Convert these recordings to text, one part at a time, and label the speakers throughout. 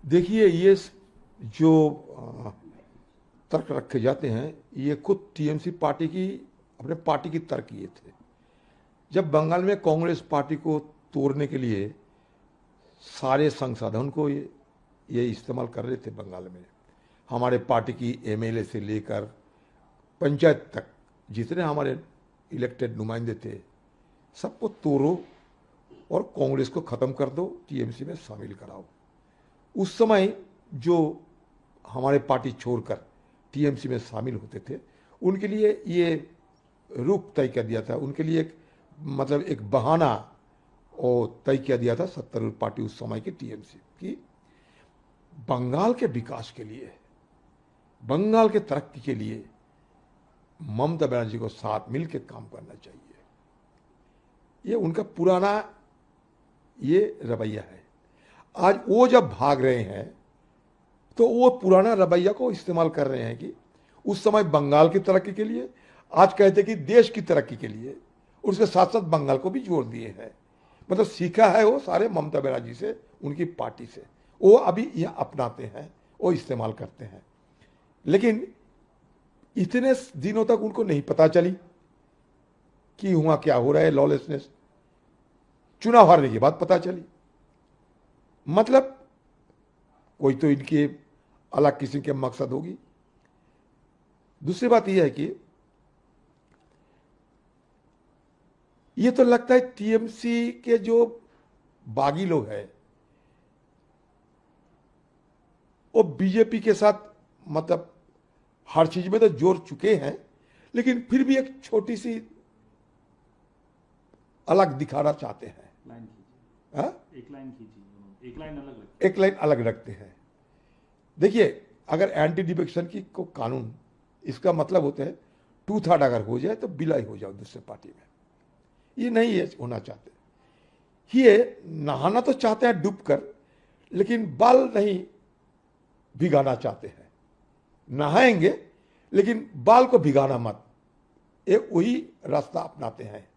Speaker 1: देखिए, ये जो तर्क रखे जाते हैं, ये खुद टीएमसी पार्टी की अपने पार्टी की तर्क ये थे। जब बंगाल में कांग्रेस पार्टी को तोड़ने के लिए सारे संसाधन को ये इस्तेमाल कर रहे थे बंगाल में, हमारे पार्टी की एमएलए से लेकर पंचायत तक जितने हमारे इलेक्टेड नुमाइंदे थे, सबको तोड़ो और कांग्रेस को ख़त्म कर दो, टीएमसी में शामिल कराओ। उस समय जो हमारे पार्टी छोड़कर टीएमसी में शामिल होते थे, उनके लिए ये रुख तय कर दिया था, उनके लिए एक बहाना और तय किया दिया था सत्तारूढ़ पार्टी उस समय की टीएमसी की, बंगाल के विकास के लिए, बंगाल के तरक्की के लिए ममता बनर्जी को साथ मिलकर काम करना चाहिए। ये उनका पुराना ये रवैया है। आज वो जब भाग रहे हैं तो वो पुराना रवैया को इस्तेमाल कर रहे हैं कि उस समय बंगाल की तरक्की के लिए, आज कहते कि देश की तरक्की के लिए, उसके साथ साथ बंगाल को भी जोड़ दिए हैं। मतलब सीखा है वो सारे ममता बनर्जी से, उनकी पार्टी से, वो अभी यह अपनाते हैं, वो इस्तेमाल करते हैं। लेकिन इतने दिनों तक उनको नहीं पता चली कि वहां क्या हो रहा है, लॉलेसनेस चुनाव हारने के बाद पता चली। मतलब कोई तो इनके अलग किस्म के मकसद होगी। दूसरी बात यह है कि ये तो लगता है टीएमसी के जो बागी लोग हैं वो बीजेपी के साथ मतलब हर चीज में तो जोड़ चुके हैं, लेकिन फिर भी एक छोटी सी अलग दिखाना चाहते हैं।
Speaker 2: एक लाइन कीजिए,
Speaker 1: एक लाइन अलग रखते हैं। देखिए, अगर एंटी डिफेक्शन की को कानून, इसका मतलब होता है 2/3 अगर हो जाए तो विलय हो जाओ दूसरे पार्टी में। ये नहीं है होना चाहते। ये नहाना तो चाहते हैं डूब कर, लेकिन बाल नहीं भिगाना चाहते हैं। नहाएंगे लेकिन बाल को भिगाना मत, ये वही रास्ता अपनाते हैं।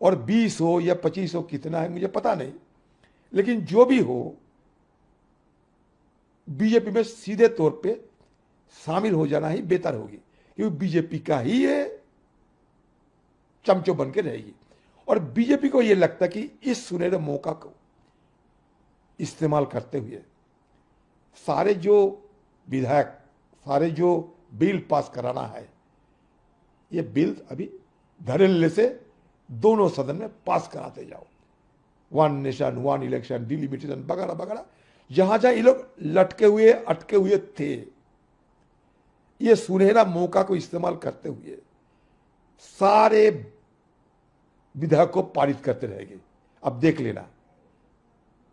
Speaker 1: और 20 हो या 25 हो, कितना है मुझे पता नहीं, लेकिन जो भी हो, बीजेपी में सीधे तौर पे शामिल हो जाना ही बेहतर होगी, क्योंकि बीजेपी का ही ये चमचो बन के रहेगी। और बीजेपी को यह लगता कि इस सुनहरे मौका को इस्तेमाल करते हुए सारे जो विधायक, सारे जो बिल पास कराना है, ये बिल अभी धड़ल्ले से दोनों सदन में पास कराते जाओ। 1 नेशन 1 इलेक्शन, डिलिमिटेशन वगैरह वगैरह, जहां जहां ये लोग लटके हुए अटके हुए थे, ये सुनहरा मौका को इस्तेमाल करते हुए सारे विधेयक को पारित करते रहेंगे। अब देख लेना।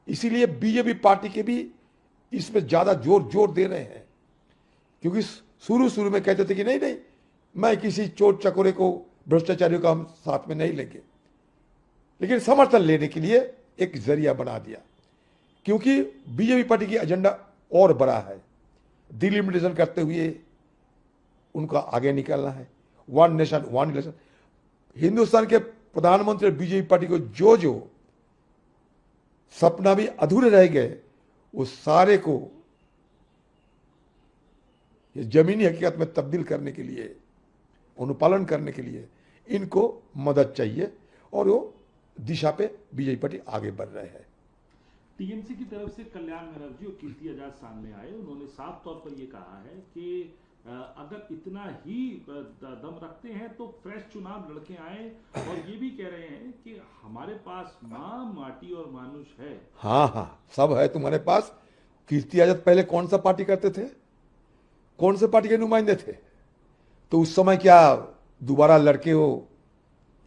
Speaker 1: इसीलिए बीजेपी पार्टी के भी इसमें ज्यादा जोर दे रहे हैं, क्योंकि शुरू में कहते थे कि नहीं, मैं किसी चोर चकोरे को, भ्रष्टाचारियों का हम साथ में नहीं लेंगे, लेकिन समर्थन लेने के लिए एक जरिया बना दिया, क्योंकि बीजेपी पार्टी की एजेंडा और बड़ा है। डिलिमिटेशन करते हुए उनका आगे निकलना है। 1 नेशन 1 इलेक्शन, हिंदुस्तान के प्रधानमंत्री बीजेपी पार्टी को जो सपना भी अधूरे रह गए, उस सारे को ये जमीनी हकीकत में तब्दील करने के लिए, अनुपालन करने के लिए इनको मदद चाहिए, और वो दिशा पे बीजेपी पार्टी आगे बढ़ रहे हैं।
Speaker 2: टीएमसी की तरफ से कल्याण बनर्जी और कीर्ति आजाद सामने आए, उन्होंने साफ तौर पर यह कहा है कि अगर इतना ही दम रखते हैं तो फ्रेश चुनाव लड़के आए, और ये भी कह रहे हैं कि हमारे पास माँ, माटी और मानुष है।
Speaker 1: हाँ, सब है तुम्हारे पास। कीर्ति आजाद पहले कौन सा पार्टी करते थे, कौन से पार्टी के नुमाइंदे थे? तो उस समय क्या दोबारा लड़के हो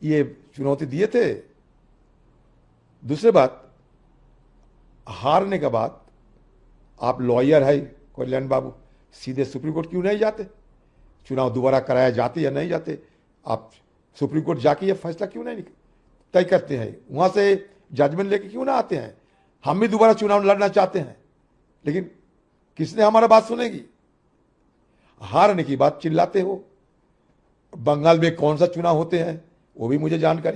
Speaker 1: ये चुनौती दिए थे? दूसरी बात, हारने के बाद आप लॉयर है कल्याण बाबू, सीधे सुप्रीम कोर्ट क्यों नहीं जाते? चुनाव दोबारा कराया जाते या नहीं जाते, आप सुप्रीम कोर्ट जाके ये फैसला क्यों नहीं तय करते हैं? वहां से जजमेंट लेके क्यों ना आते हैं? हम भी दोबारा चुनाव लड़ना चाहते हैं, लेकिन किसने हमारा बात सुनेगी? हारने की बात चिल्लाते हो। बंगाल में कौन सा चुनाव होते हैं वो भी मुझे जानकारी